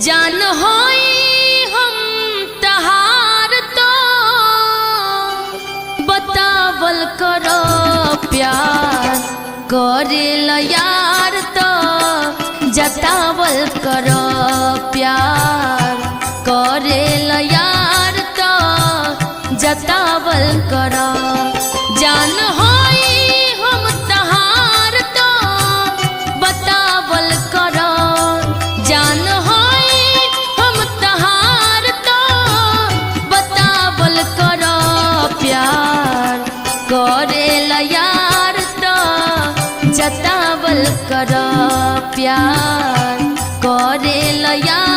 जान होई हम तहार तो बतावल करो प्यार करेल यार तो जतावल करो प्यार करेल यार तो जतावल करो जान होई हम तहार तो बतावल करो जान होई हम तहार तो बतावल करो प्यार करेल यार तो जतावल करो प्यार करेल यार